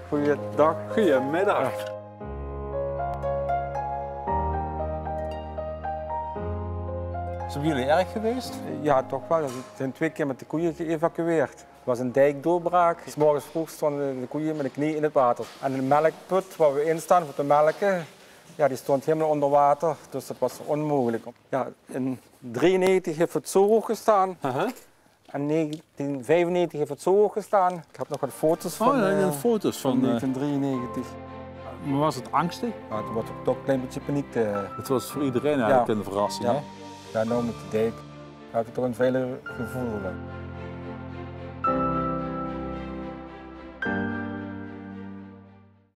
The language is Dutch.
Goeiedag. Goedemiddag. Zijn jullie erg geweest? Ja, toch wel. We zijn 2 keer met de koeien geëvacueerd. Het was een dijkdoorbraak. 's morgens vroeg stonden de koeien met de knie in het water. En de melkput waar we in staan voor te melken, ja, die stond helemaal onder water. Dus dat was onmogelijk. Ja, in 1993 heeft het zo hoog gestaan. En 1995 heeft het zo hoog gestaan. Ik heb nog wat foto's van, foto's van 1993. Maar was het angstig? Ja, toen was het toch een klein beetje paniek. Het was voor iedereen eigenlijk een verrassing. Ja. Hè? Ja, nou met de dijk had ik toch een veiliger gevoel.